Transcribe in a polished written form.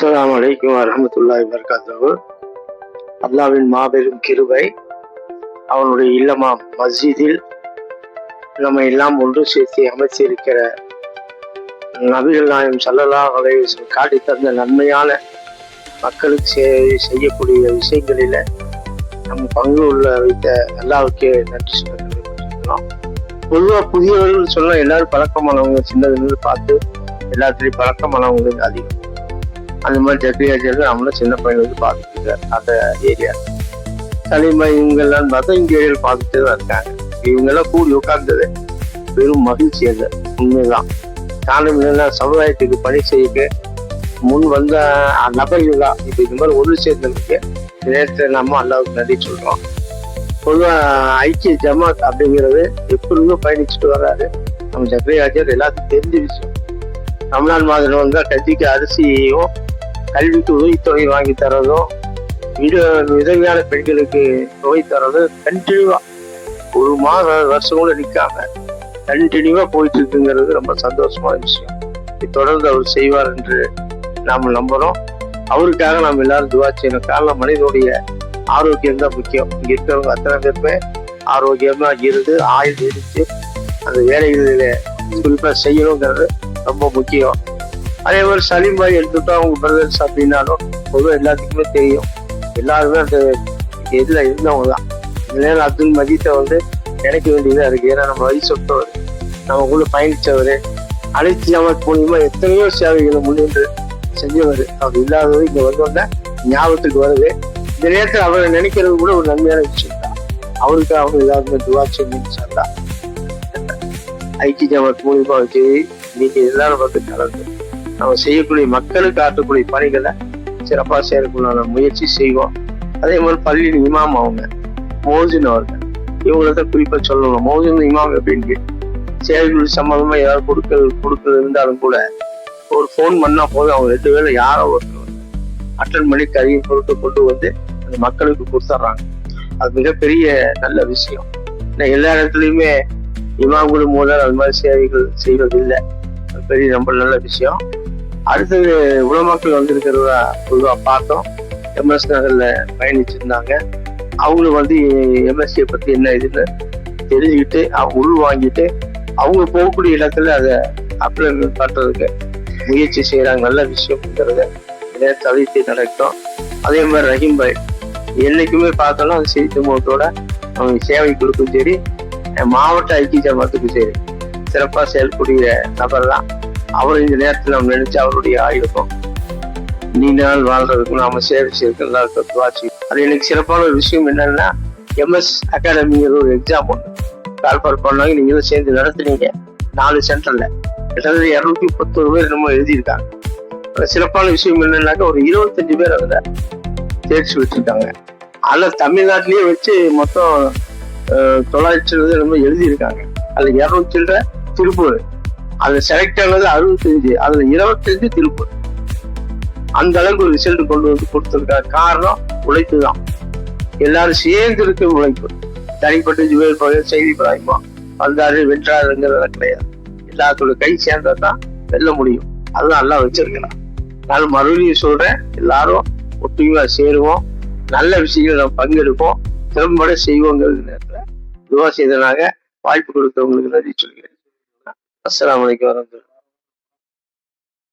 அஸ்ஸலாமு அலைக்கும் வரஹ்மத்துல்லாஹி வபரகாத்துஹு. அல்லாஹ்வின் மாபெரும் கிருபை, அவனுடைய இல்லமாம் மஸ்ஜிதில் நம்ம எல்லாம் ஒன்று சேர்த்து அமைச்சிருக்கிற நபிகள் நாயகம் ஸல்லல்லாஹு அலைஹி வஸல்லம் காட்டி தந்த நன்மையான மக்களுக்கு செய்யக்கூடிய விஷயங்களில நம்ம பங்கு உள்ள வைத்த அல்லாஹ்வுக்கே நன்றி சொல்லிக்கலாம். பொதுவாக புதியவர்கள் சொல்ல எல்லாரும் பழக்கமானவங்க, சின்னதுலேருந்து பார்த்து எல்லாத்துலேயும் பழக்கமானவங்களுக்கு அதிகம். அந்த மாதிரி ஜக்ரியாஜர்கள் நம்மளும் சின்ன பையன் வந்து பார்த்துட்டு அந்த ஏரியா சலீமா இவங்கெல்லாம் பார்த்தா இங்க ஏரியாவில் பார்த்துட்டு தான் இருக்காங்க. இவங்கெல்லாம் கூடி உட்கார்ந்தது பெரும் மகிழ்ச்சி. அது உண்மைதான். காரணம் என்னன்னா, சமுதாயத்துக்கு பணி செய்ய முன் வந்த நபர்கள் தான் இப்போ இந்த மாதிரி ஒன்று சேர்ந்ததுக்கு நேரத்தில் நம்ம அல்லாவுக்கு நன்றி சொல்றோம். பொதுவாக ஐக்கிய ஜமாத் அப்படிங்கிறது எப்பொழுதுமே பயணிச்சுட்டு வர்றாரு நம்ம ஜக்ரியாஜர். எல்லாத்துக்கும் தெரிஞ்ச விஷயம். ரமலான் மாதம் வந்தால் கட்சிக்கு அரிசியையும் கல்விக்கு உதவித்தொகை வாங்கி தரதும் விதவையான பெண்களுக்கு தொகை தரதும் கண்டினியூவா ஒரு வருஷம் கூட நிற்காம கண்டினியூவா போயிட்டு இருக்குங்கிறது ரொம்ப சந்தோஷமான விஷயம். தொடர்ந்து அவர் செய்வார் என்று நாம் நம்புறோம். அவருக்காக நாம் எல்லாரும் துவா செய்யணும். காரணம் மனிதனுடைய ஆரோக்கியம் தான் முக்கியம். இங்க இருக்கிறவங்க அத்தனை பேருமே ஆரோக்கியமா இருந்து ஆயுள் இருந்து அந்த வேலைகளில குறிப்பா செய்யணுங்கிறது ரொம்ப முக்கியம். அதே மாதிரி சலீம் பாய் எடுத்துட்டோம், அவங்க பிரதர்ஸ் அப்படின்னாலும் பொதுவாக எல்லாத்துக்குமே தெரியும். எல்லாருமே அந்த இதில் இருந்தவங்க தான். இந்த நேரம் அப்துல் மஜீத்தை வந்து நினைக்க வேண்டியதாக இருக்கு. ஏன்னா நம்ம வழி சொட்டவர், நமக்குள்ள பயணித்தவர், அனைத்து ஜமாத் மூலியமா எத்தனையோ சேவைகளை முன்னின்று செஞ்சவர். அவர் இல்லாதவர் இங்கே வந்தோடனே ஞாபகத்துக்கு வருது. இந்த நேரத்தில் அவரை நினைக்கிறது கூட ஒரு நன்மையான விஷயம் தான். அவருக்கு அவங்க எல்லாருமே துவா செய்யணும்னு சொன்னா ஐக்கிய ஜமாத் மூலியமா வச்சு நீங்க எல்லாரும் வந்து கலந்து நம்ம செய்யக்கூடிய மக்களுக்கு ஆற்றக்கூடிய பணிகளை சிறப்பாக செய்யறதுக்குள்ள முயற்சி செய்வோம். அதே மாதிரி பள்ளியின் இமாம் அவங்க மோசின் அவர்கள், இவங்கள குறிப்பா சொல்லணும். மோசின் இமாம் அப்படின்னு சேவைகள் சம்பந்தமா ஏதாவது கொடுக்கறது இருந்தாலும் கூட ஒரு ஃபோன் பண்ணா போதும், அவங்க 2 வேளை யாரோ ஒருத்தர் அட்டன் பண்ணி கருவியின் பொருட்கள் கொண்டு வந்து அந்த மக்களுக்கு கொடுத்துட்றாங்க. அது மிகப்பெரிய நல்ல விஷயம். எல்லா இடத்துலையுமே இமாம்களும் மூலம் அது மாதிரி சேவைகள் செய்வதில்லை. அது பெரிய ரொம்ப நல்ல விஷயம். அடுத்தது உலமாக்கள் வந்திருக்கிறதா பொதுவாக பார்த்தோம். எம்எஸ் நகர்ல பயணிச்சிருந்தாங்க. அவங்களும் வந்து எம்எஸ்சியை பத்தி என்ன இதுன்னு தெரிஞ்சுக்கிட்டு அவங்க உள் வாங்கிட்டு அவங்க போகக்கூடிய இடத்துல அதை அப்ளை பண்றதுக்கு முயற்சி செய்யறாங்க. நல்ல விஷயம்ங்கிறத தவிர்த்து நடக்கும். அதே மாதிரி ரஹீம் பாய் என்னைக்குமே பார்த்தோம்னா அது செய்தி முகத்தோட அவங்க சேவை கொடுக்கும். சரி, மாவட்ட ஐக்கிய ஜமாத்துக்கும் சரி சிறப்பாக செயல்படுகிற நபர் தான் அவர். இந்த நேரத்தில் நம்ம நினைச்சு அவருடைய ஆயுதம் நீண்ட நாள் வாழ்றதுக்கும் நாம சேவை செய்யறதுக்கு வாட்சி. அது எனக்கு சிறப்பான ஒரு விஷயம் என்னன்னா, எம்எஸ் அகாடமிங்கிற ஒரு எக்ஸாம் ஒன்று கால்பார் பண்ணாங்க. நீங்களும் சேர்ந்து நடத்துனீங்க 4 சென்டர்ல கிட்டத்தட்ட 231 பேர் நம்ம எழுதியிருக்காங்க. சிறப்பான விஷயம் என்னன்னாக்கா ஒரு 25 பேர் அதுல தேர்ச்சி வச்சிருக்காங்க. அதில் தமிழ்நாட்டிலேயே வச்சு மொத்தம் 900 நம்ம எழுதியிருக்காங்க. அதுல 200 திருப்பூர், அதுல செலக்ட் ஆனது 65, அதுல 25 திருப்பூர். அந்த அளவுக்கு ஒரு ரிசல்ட் கொண்டு வந்து கொடுத்திருக்காங்க. காரணம் உழைப்பு தான். எல்லாரும் சேர்ந்து இருக்க உழைப்பு. தனிப்பட்ட ஜுவேல் பகல் செய்தி பிராயமா வந்தாரு வென்றாருங்கிறத கிடையாது. எல்லாத்தோட கை சேர்ந்ததான் வெல்ல முடியும். அதுதான் நல்லா வச்சிருக்கலாம். நான் மறுபடியும் சொல்றேன், எல்லாரும் ஒற்றுமையா சேருவோம், நல்ல விஷயங்கள் நம்ம பங்கெடுப்போம், திறம்பட செய்வோங்கிறது நேரத்துல துவா செய்தனாக வாய்ப்பு கொடுத்தவங்களுக்கு நன்றி சொல்கிறேன். அஸ்ஸலாமு அலைக்கும் வரஹ்மத்துல்லாஹி.